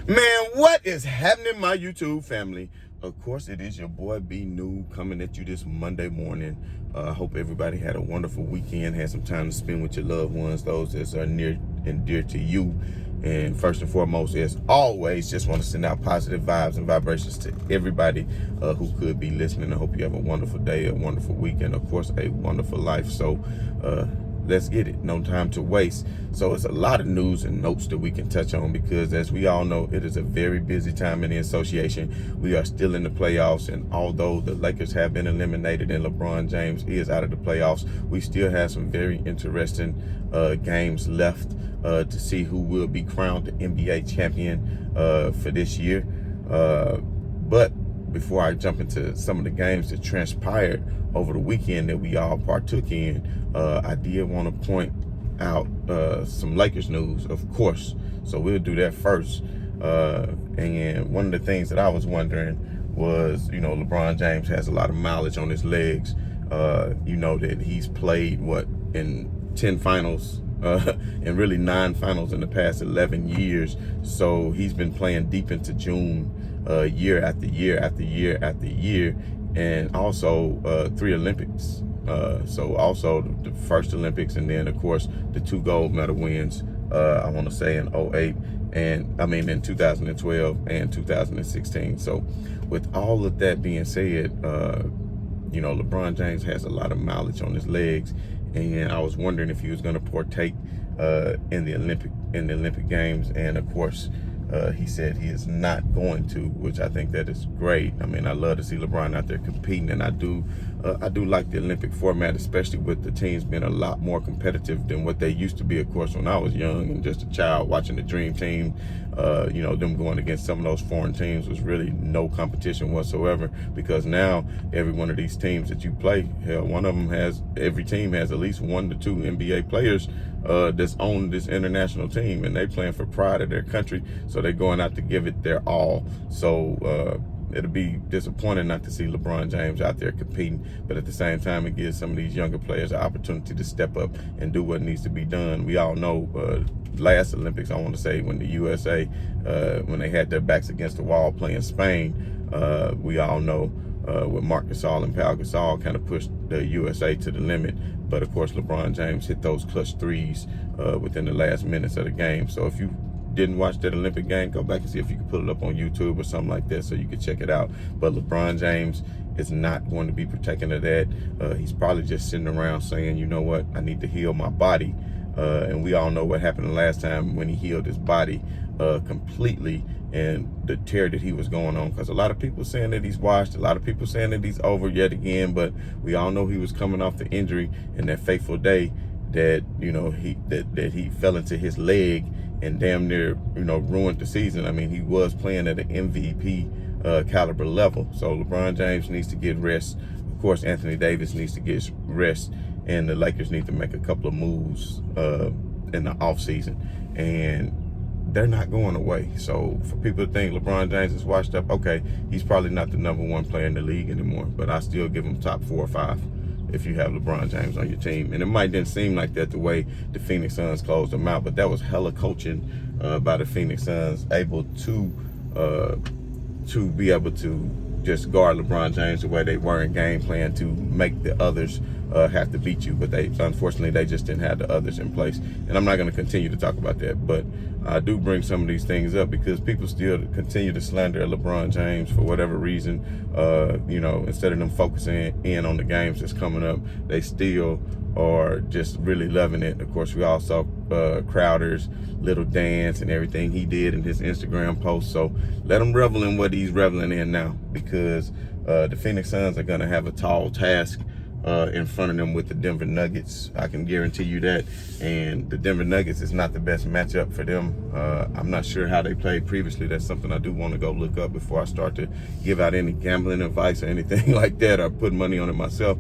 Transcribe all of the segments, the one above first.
Man, what is happening, my YouTube family? Of course, it is your boy B New coming at you this Monday morning. I hope everybody had a wonderful weekend, had some time to spend with your loved ones, those that are near and dear to you. And first and foremost, as always, just want to send out positive vibes and vibrations to everybody who could be listening. I hope you have a wonderful day, a wonderful weekend, of course, a wonderful life. So, let's get it. No time to waste. So it's a lot of news and notes that we can touch on because, as we all know, it is a very busy time in the association. We are still in the playoffs, and although the Lakers have been eliminated and LeBron James is out of the playoffs, we still have some very interesting games left to see who will be crowned the NBA champion for this year. But before I jump into some of the games that transpired over the weekend that we all partook in, I did want to point out some Lakers news, of course. So we'll do that first. And one of the things that I was wondering was, LeBron James has a lot of mileage on his legs. That he's played, in 10 finals, and really 9 finals in the past 11 years. So he's been playing deep into June, year after year after year after year. And also 3 Olympics. So also the first Olympics, and then of course the 2 gold medal wins. I want to say in 2008 in 2012 and 2016. So with all of that being said, LeBron James has a lot of mileage on his legs, and I was wondering if he was going to partake in the Olympic Games, and of course. He said he is not going to, which I think that is great. I mean, I love to see LeBron out there competing, and I do like the Olympic format, especially with the teams being a lot more competitive than what they used to be. Of course, when I was young and just a child watching the Dream Team, them going against some of those foreign teams was really no competition whatsoever, because now every one of these teams that you play, hell, every team has at least 1 to 2 NBA players that's on this international team, and they playing for pride of their country, so they're going out to give it their all. So it'll be disappointing not to see LeBron James out there competing, but at the same time, it gives some of these younger players an opportunity to step up and do what needs to be done. We all know last Olympics, I want to say, when the USA, when they had their backs against the wall playing Spain, we all know with Marc Gasol and Pau Gasol kind of pushed the USA to the limit. But of course, LeBron James hit those clutch threes within the last minutes of the game. So if you didn't watch that Olympic game, go back and see if you can put it up on YouTube or something like that so you can check it out. But LeBron James is not going to be partaking of that. He's probably just sitting around saying, you know what, I need to heal my body. And we all know what happened the last time when he healed his body completely, and the tear that he was going on, because a lot of people saying that he's washed, a lot of people saying that he's over yet again, but we all know he was coming off the injury in that fateful day that he fell into his leg and damn near ruined the season. I mean, he was playing at an MVP caliber level. So LeBron James needs to get rest. Of course, Anthony Davis needs to get rest, and the Lakers need to make a couple of moves in the offseason, and they're not going away. So for people to think LeBron James is washed up, okay, he's probably not the #1 player in the league anymore, but I still give him top 4 or 5 if you have LeBron James on your team. And it might didn't seem like that the way the Phoenix Suns closed them out, but that was hella coaching by the Phoenix Suns, able to be able to just guard LeBron James the way they were in game plan to make the others have to beat you. But unfortunately, they just didn't have the others in place. And I'm not going to continue to talk about that, but I do bring some of these things up because people still continue to slander LeBron James for whatever reason. Instead of them focusing in on the games that's coming up, they still are just really loving it. Of course, we all saw Crowder's little dance and everything he did in his Instagram post. So let him revel in what he's reveling in now, because the Phoenix Suns are going to have a tall task in front of them with the Denver Nuggets. I can guarantee you that. And the Denver Nuggets is not the best matchup for them. I'm not sure how they played previously. That's something I do want to go look up before I start to give out any gambling advice or anything like that, or put money on it myself,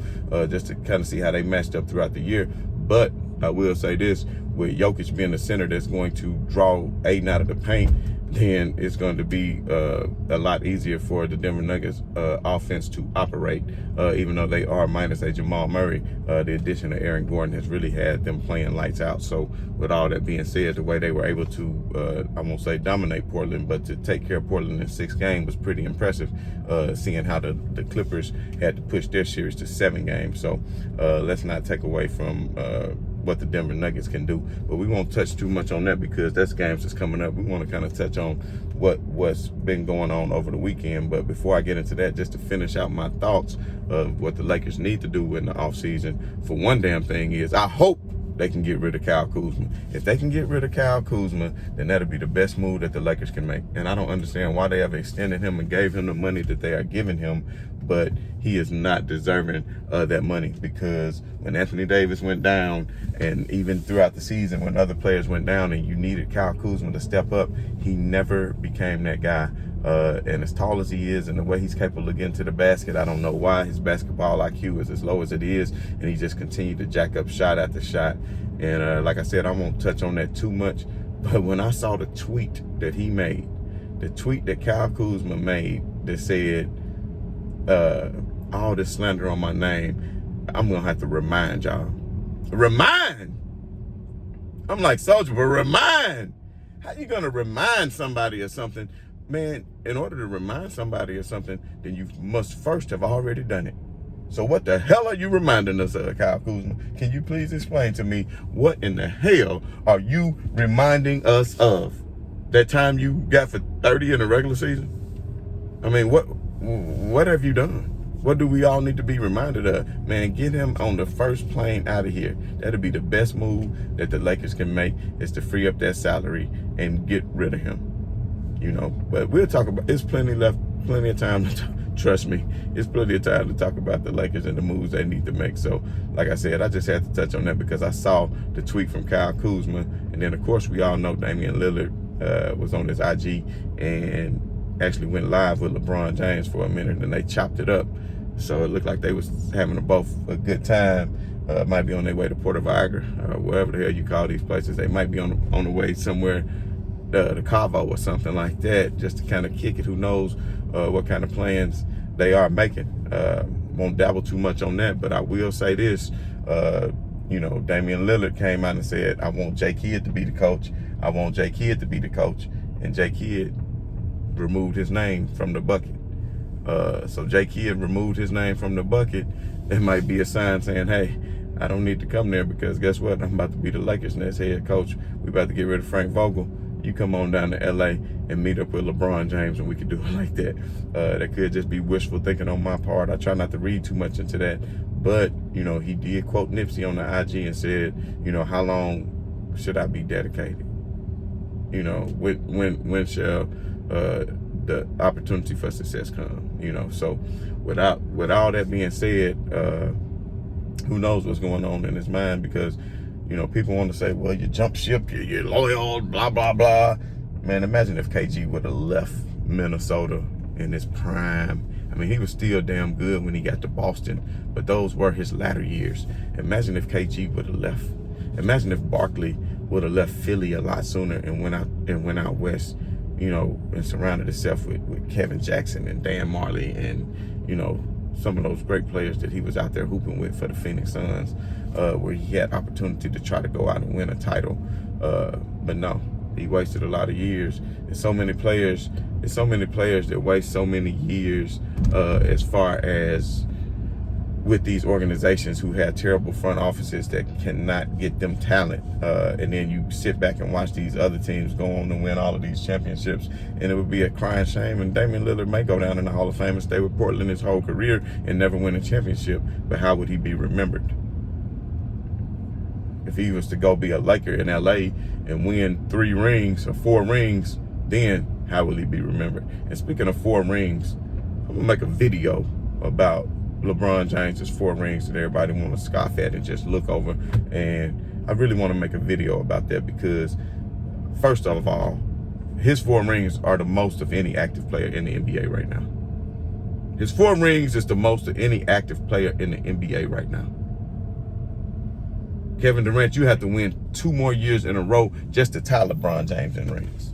just to kind of see how they matched up throughout the year. But I will say this, with Jokic being the center that's going to draw Aiden out of the paint, then it's going to be a lot easier for the Denver Nuggets offense to operate. Even though they are minus a Jamal Murray, the addition of Aaron Gordon has really had them playing lights out. So with all that being said, the way they were able to, I won't say dominate Portland, but to take care of Portland in 6 games was pretty impressive, seeing how the Clippers had to push their series to 7 games. So let's not take away from what the Denver Nuggets can do, but we won't touch too much on that because that's games that's coming up. We want to kind of touch on what's been going on over the weekend. But before I get into that, just to finish out my thoughts of what the Lakers need to do in the offseason, for one damn thing is I hope they can get rid of Kyle Kuzma. If they can get rid of Kyle Kuzma, then that'll be the best move that the Lakers can make. And I don't understand why they have extended him and gave him the money that they are giving him, but he is not deserving of that money, because when Anthony Davis went down, and even throughout the season when other players went down and you needed Kyle Kuzma to step up, he never became that guy. And as tall as he is and the way he's capable of getting to the basket, I don't know why his basketball IQ is as low as it is, and he just continued to jack up shot after shot. And like I said, I won't touch on that too much, but when I saw the tweet that he made, the tweet that Kyle Kuzma made that said, all this slander on my name, I'm going to have to remind y'all. Remind! I'm like, Soldier, but remind! How you going to remind somebody of something? Man, in order to remind somebody of something, then you must first have already done it. So what the hell are you reminding us of, Kyle Kuzma? Can you please explain to me what in the hell are you reminding us of? That time you got for 30 in the regular season? I mean, what have you done? What do we all need to be reminded of? Man, get him on the first plane out of here. That'll be the best move that the Lakers can make, is to free up that salary and get rid of him. You know, but we'll talk about, it's plenty of time to trust me, it's plenty of time to talk about the Lakers and the moves they need to make. So, like I said, I just had to touch on that because I saw the tweet from Kyle Kuzma, and then of course we all know Damian Lillard was on his IG and actually went live with LeBron James for a minute, and they chopped it up. So it looked like they was having both a good time. Might be on their way to Puerto Vallarta, wherever the hell you call these places. They might be on the way somewhere to Cabo or something like that, just to kind of kick it. Who knows what kind of plans they are making. Won't dabble too much on that, but I will say this. You know, Damian Lillard came out and said, I want J. Kidd to be the coach. I want J. Kidd to be the coach. And J. Kidd removed his name from the bucket. So J. Kidd removed his name from the bucket. That might be a sign saying, hey, I don't need to come there, because guess what? I'm about to be the Lakers' next head coach. We about to get rid of Frank Vogel. You come on down to LA and meet up with LeBron James, and we could do it like that. That could just be wishful thinking on my part. I try not to read too much into that. But, you know, he did quote Nipsey on the IG and said, you know, how long should I be dedicated? You know, when shall the opportunity for success come? You know, so with all that being said, who knows what's going on in his mind, because, you know, people want to say, well, you jump ship, you're loyal, blah, blah, blah. Man, imagine if KG would have left Minnesota in his prime. I mean, he was still damn good when he got to Boston, but those were his latter years. Imagine if KG would have left. Imagine if Barkley would have left Philly a lot sooner and went out west, you know, and surrounded himself with Kevin Jackson and Dan Marley and, you know, some of those great players that he was out there hooping with for the Phoenix Suns, where he had opportunity to try to go out and win a title. But no, he wasted a lot of years. There's so many players that waste so many years as far as with these organizations who have terrible front offices that cannot get them talent. And then you sit back and watch these other teams go on and win all of these championships, and it would be a crying shame. And Damian Lillard may go down in the Hall of Fame and stay with Portland his whole career and never win a championship. But how would he be remembered? If he was to go be a Laker in LA and win 3 rings or 4 rings, then how will he be remembered? And speaking of 4 rings, I'm gonna make a video about LeBron James' 4 rings that everybody want to scoff at and just look over. And I really want to make a video about that because, first of all, his 4 rings are the most of any active player in the NBA right now. His 4 rings is the most of any active player in the NBA right now. Kevin Durant, you have to win 2 more years in a row just to tie LeBron James in rings.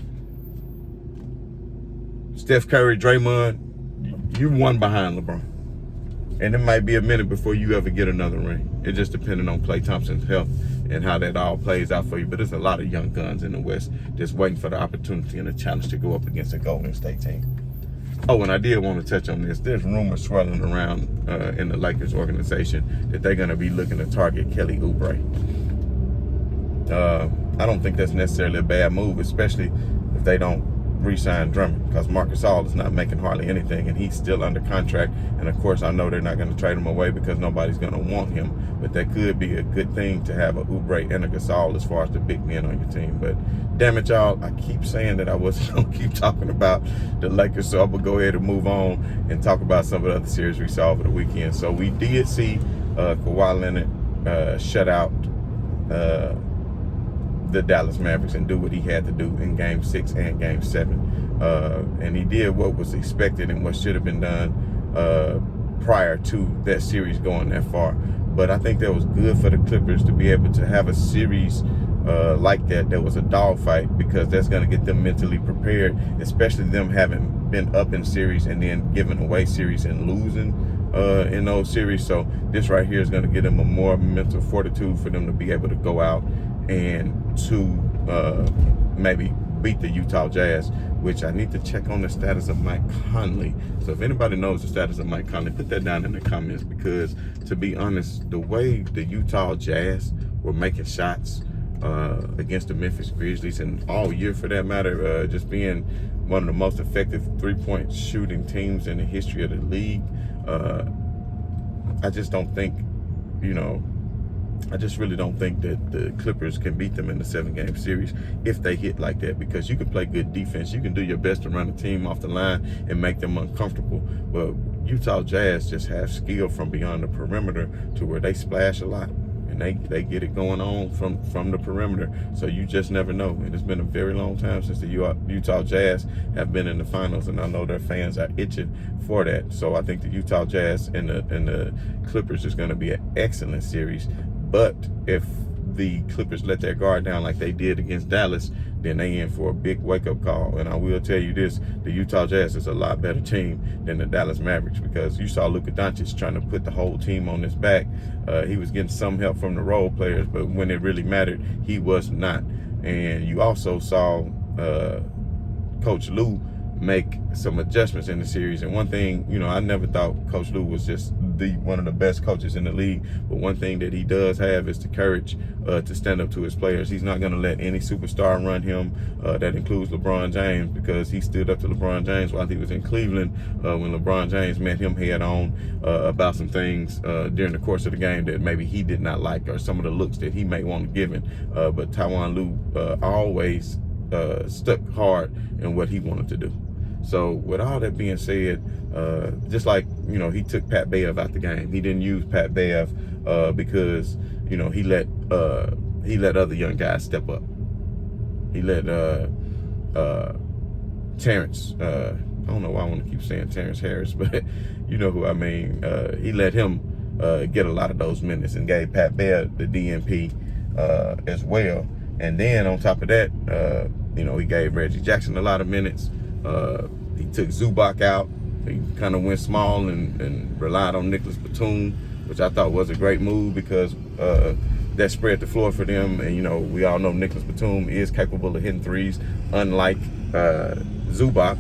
Steph Curry, Draymond, you one behind LeBron. And it might be a minute before you ever get another ring. It just depending on Klay Thompson's health and how that all plays out for you. But there's a lot of young guns in the West just waiting for the opportunity and the challenge to go up against a Golden State team. Oh, and I did want to touch on this. There's rumors swirling around in the Lakers organization that they're going to be looking to target Kelly Oubre. I don't think that's necessarily a bad move, especially if they don't re-sign Drummond, because Marcus Gasol is not making hardly anything, and he's still under contract. And of course, I know they're not going to trade him away because nobody's going to want him. But that could be a good thing to have a Oubre and a Gasol as far as the big men on your team. But damn it, y'all, I keep saying that I wasn't going to keep talking about the Lakers, so I'm going to go ahead and move on and talk about some of the other series we saw over the weekend. So we did see Kawhi Leonard shut out the Dallas Mavericks and do what he had to do in Game 6 and Game 7. And he did what was expected and what should have been done prior to that series going that far. But I think that was good for the Clippers to be able to have a series like that was a dogfight, because that's going to get them mentally prepared, especially them having been up in series and then giving away series and losing in those series. So this right here is going to give them a more mental fortitude for them to be able to go out and to maybe beat the Utah Jazz, which I need to check on the status of Mike Conley. So if anybody knows the status of Mike Conley, put that down in the comments, because to be honest, the way the Utah Jazz were making shots against the Memphis Grizzlies, and all year for that matter, just being one of the most effective three-point shooting teams in the history of the league, I just don't think, I just really don't think that the Clippers can beat them in the 7-game series if they hit like that, because you can play good defense. You can do your best to run the team off the line and make them uncomfortable. But Utah Jazz just have skill from beyond the perimeter to where they splash a lot, and they get it going on from the perimeter. So you just never know. And it's been a very long time since the Utah Jazz have been in the finals, and I know their fans are itching for that. So I think the Utah Jazz and the Clippers is going to be an excellent series. But if the Clippers let their guard down like they did against Dallas, then they in for a big wake-up call. And I will tell you this, the Utah Jazz is a lot better team than the Dallas Mavericks, because you saw Luka Doncic trying to put the whole team on his back. He was getting some help from the role players, but when it really mattered, he was not. And you also saw Coach Lue make some adjustments in the series. And one thing, I never thought Coach Lue was just one of the best coaches in the league, but one thing that he does have is the courage to stand up to his players. He's not going to let any superstar run him. That includes LeBron James, because he stood up to LeBron James while he was in Cleveland when LeBron James met him head on about some things during the course of the game that maybe he did not like, or some of the looks that he may want to give him. But Tyronn Lue always stuck hard in what he wanted to do. So with all that being said, just like, he took Pat Bev out the game. He didn't use Pat Bev because, he let other young guys step up. He let Terrence, I don't know why I want to keep saying Terrence Harris, but you know who I mean. He let him get a lot of those minutes and gave Pat Bev the DNP as well. And then on top of that, he gave Reggie Jackson a lot of minutes. He took Zubac out. He kind of went small and relied on Nicholas Batum, which I thought was a great move, because that spread the floor for them. And, we all know Nicholas Batum is capable of hitting threes, unlike Zubac.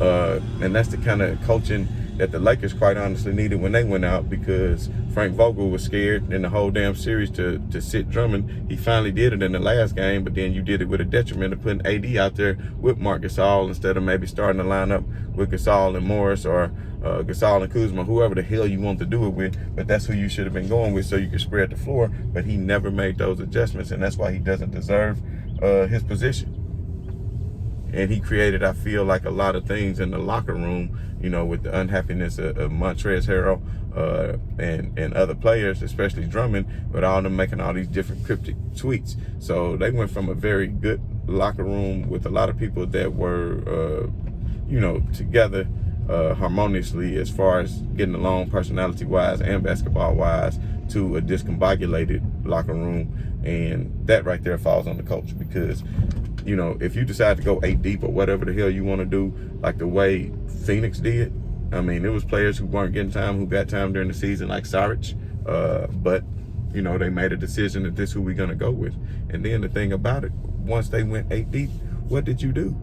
And that's the kind of coaching that the Lakers quite honestly needed when they went out, because Frank Vogel was scared in the whole damn series to sit Drummond. He finally did it in the last game, but then you did it with a detriment of putting AD out there with Marc Gasol instead of maybe starting the lineup with Gasol and Morris, or Gasol and Kuzma, whoever the hell you want to do it with. But that's who you should have been going with, so you could spread the floor. But he never made those adjustments, and that's why he doesn't deserve his position. And he created, I feel like, a lot of things in the locker room, with the unhappiness of Montrezl Harrell and other players, especially Drummond, with all them making all these different cryptic tweets. So they went from a very good locker room with a lot of people that were, together harmoniously as far as getting along personality-wise and basketball-wise, to a discombobulated locker room. And that right there falls on the coach, because if you decide to go 8 deep or whatever the hell you want to do, like the way Phoenix did, I mean, there was players who weren't getting time, who got time during the season, like Saric, but they made a decision that this is who we're going to go with. And then the thing about it, once they went 8 deep, what did you do?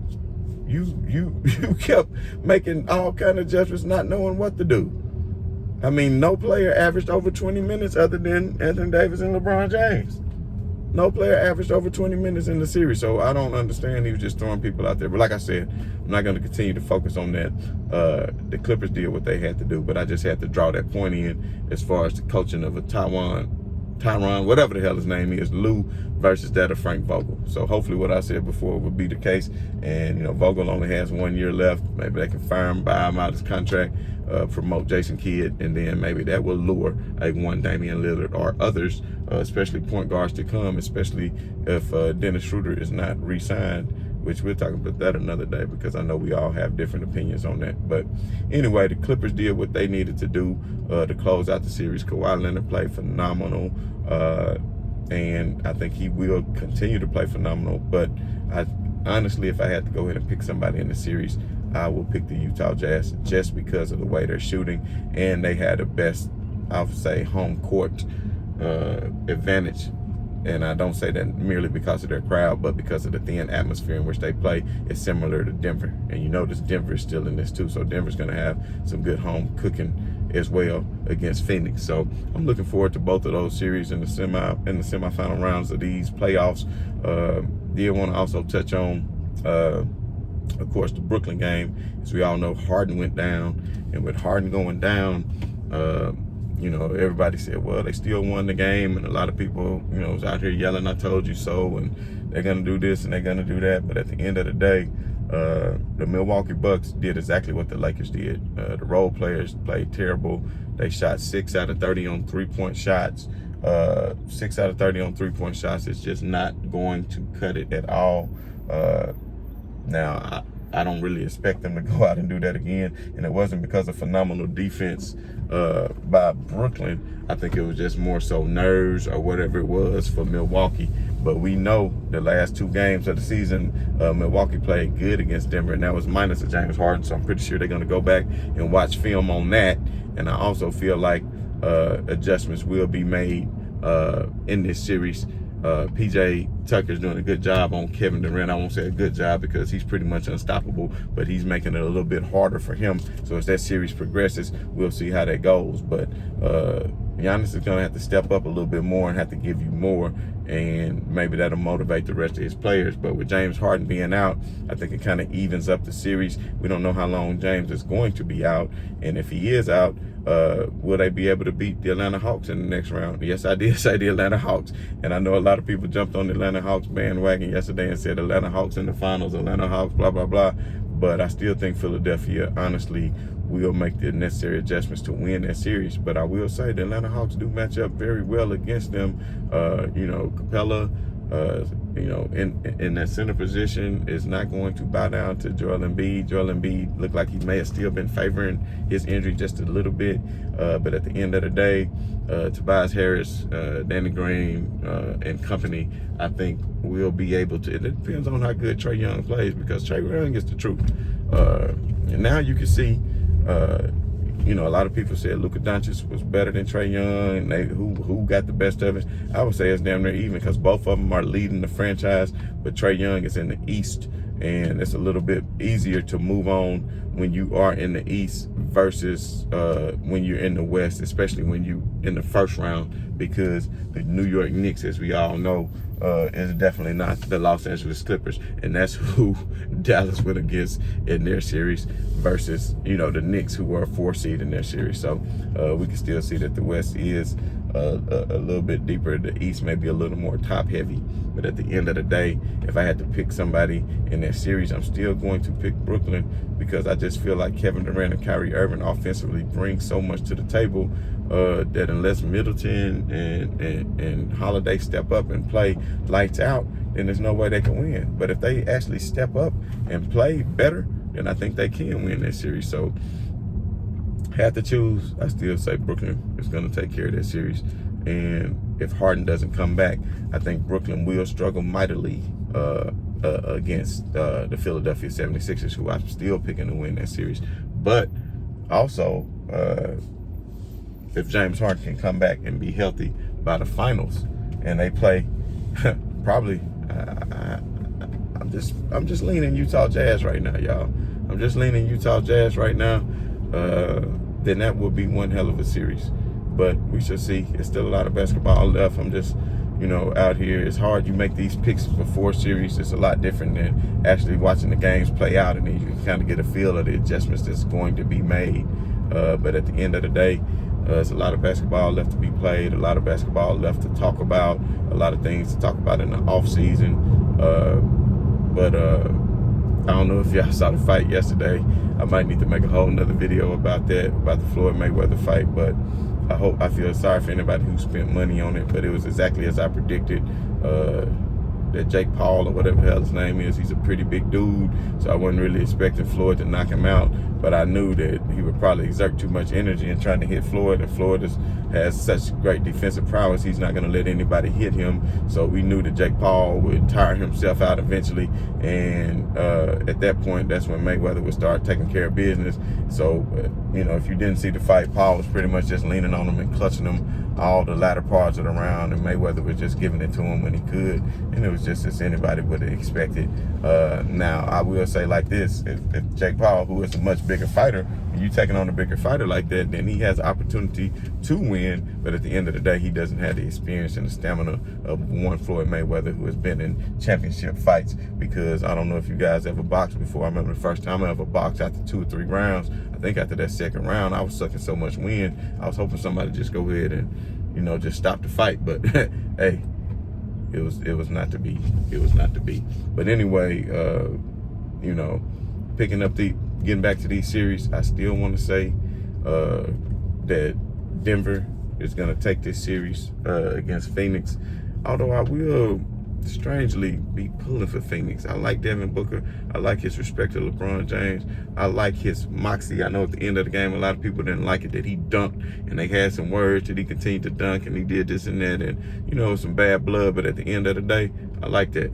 You kept making all kind of adjustments, not knowing what to do. I mean, no player averaged over 20 minutes other than Anthony Davis and LeBron James. No player averaged over 20 minutes in the series, so I don't understand. He was just throwing people out there. But like I said, I'm not going to continue to focus on that. The Clippers did what they had to do, but I just had to draw that point in as far as the coaching of a Tyronn, whatever the hell his name is, Lou, versus that of Frank Vogel. So hopefully what I said before would be the case. And, Vogel only has 1 year left. Maybe they can fire him, buy him out his contract, promote Jason Kidd, and then maybe that will lure one Damian Lillard or others, especially point guards to come, especially if Dennis Schroeder is not re-signed, which we'll talk about that another day because I know we all have different opinions on that. But anyway, the Clippers did what they needed to do to close out the series. Kawhi Leonard played phenomenal, and I think he will continue to play phenomenal. But honestly, if I had to go ahead and pick somebody in the series, I will pick the Utah Jazz just because of the way they're shooting, and they had the best, I would say, home court advantage. And I don't say that merely because of their crowd, but because of the thin atmosphere in which they play. It's similar to Denver. And you notice Denver is still in this too. So Denver's going to have some good home cooking as well against Phoenix. So I'm looking forward to both of those series in the semifinal rounds of these playoffs. Did want to also touch on, of course, the Brooklyn game. As we all know, Harden went down. And with Harden going down, everybody said, well, they still won the game. And a lot of people, was out here yelling, I told you so. And they're going to do this and they're going to do that. But at the end of the day, the Milwaukee Bucks did exactly what the Lakers did. The role players played terrible. They shot 6 out of 30 on three-point shots. 6 out of 30 on three-point shots is just not going to cut it at all. Now, I don't really expect them to go out and do that again. And it wasn't because of phenomenal defense by Brooklyn. I think it was just more so nerves or whatever it was for Milwaukee. But we know the last 2 games of the season, Milwaukee played good against Denver, and that was minus of James Harden. So I'm pretty sure they're going to go back and watch film on that. And I also feel like adjustments will be made in this series. PJ Tucker's doing a good job on Kevin Durant. I won't say a good job because he's pretty much unstoppable, but he's making it a little bit harder for him. So as that series progresses, we'll see how that goes. But Giannis is going to have to step up a little bit more and have to give you more, and maybe that'll motivate the rest of his players. But with James Harden being out, I think it kind of evens up the series. We don't know how long James is going to be out, and if he is out, will they be able to beat the Atlanta Hawks in the next round? Yes, I did say the Atlanta Hawks, and I know a lot of people jumped on the Atlanta Hawks bandwagon yesterday and said Atlanta Hawks in the finals, Atlanta Hawks, blah, blah, blah. But I still think Philadelphia, honestly, will make the necessary adjustments to win that series. But I will say the Atlanta Hawks do match up very well against them. Capella, in that center position is not going to bow down to Joel Embiid. Joel Embiid looked like he may have still been favoring his injury just a little bit. But at the end of the day, Tobias Harris, Danny Green, and company, I think will be able to. It depends on how good Trae Young plays, because Trae Young is the truth. And now you can see, a lot of people said Luka Doncic was better than Trae Young, and who got the best of it. I would say it's damn near even, because both of them are leading the franchise, but Trae Young is in the East, and it's a little bit easier to move on when you are in the East versus when you're in the West, especially when you in the first round, because the New York Knicks, as we all know, is definitely not the Los Angeles Clippers, and that's who Dallas went against in their series versus, the Knicks, who were a 4 seed in their series. So we can still see that the West is a little bit deeper. The East may be a little more top heavy, but at the end of the day, if I had to pick somebody in that series, I'm still going to pick Brooklyn, because I just feel like Kevin Durant and Kyrie Irving offensively bring so much to the table that unless Middleton and Holiday step up and play lights out, then there's no way they can win. But if they actually step up and play better, then I think they can win that series. So, had to choose, I still say Brooklyn is going to take care of that series. And if Harden doesn't come back, I think Brooklyn will struggle mightily against the Philadelphia 76ers, who I'm still picking to win that series. But also, if James Harden can come back and be healthy by the finals, and they play probably, I'm just leaning Utah Jazz right now, y'all. I'm just leaning Utah Jazz right now. Then that would be one hell of a series. But we shall see. There's still a lot of basketball left. I'm just, out here. It's hard. You make these picks before series. It's a lot different than actually watching the games play out, and then you can kind of get a feel of the adjustments that's going to be made. But at the end of the day, there's a lot of basketball left to be played, a lot of basketball left to talk about, a lot of things to talk about in the offseason. But I don't know if y'all saw the fight yesterday. I might need to make a whole nother video about that, about the Floyd Mayweather fight. But I feel sorry for anybody who spent money on it, but it was exactly as I predicted. That Jake Paul, or whatever the hell his name is, he's a pretty big dude, so I wasn't really expecting Floyd to knock him out, but I knew that he would probably exert too much energy in trying to hit Floyd, and Floyd has such great defensive prowess, he's not going to let anybody hit him, so we knew that Jake Paul would tire himself out eventually, and at that point, that's when Mayweather would start taking care of business. So, if you didn't see the fight, Paul was pretty much just leaning on him and clutching him all the latter parts of the round, and Mayweather was just giving it to him when he could, and it was just as anybody would have expected. Now, I will say like this, if Jake Paul, who is a much bigger fighter, you taking on a bigger fighter like that, then he has an opportunity to win, but at the end of the day, he doesn't have the experience and the stamina of one Floyd Mayweather, who has been in championship fights. Because I don't know if you guys ever boxed before. I remember the first time I ever boxed, after 2 or 3 rounds, I think after that second round, I was sucking so much wind, I was hoping somebody just go ahead and just stop the fight. But hey, it was not to be. It was not to be. But anyway, getting back to these series, I still want to say that Denver is going to take this series against Phoenix. Although I will strangely be pulling for Phoenix. I like Devin Booker. I like his respect to LeBron James. I like his moxie. I know at the end of the game, a lot of people didn't like it that he dunked, and they had some words that he continued to dunk, and he did this and that, and some bad blood. But at the end of the day, I like that.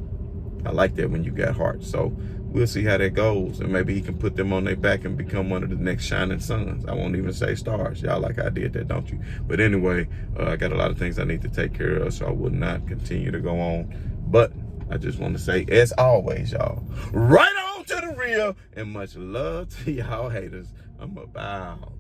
I like that when you got heart. So we'll see how that goes, and maybe he can put them on their back and become one of the next shining suns. I won't even say stars. Y'all like I did that, don't you? But anyway, I got a lot of things I need to take care of, so I will not continue to go on. But I just want to say, as always, y'all, right on to the real, and much love to y'all haters. I'm about.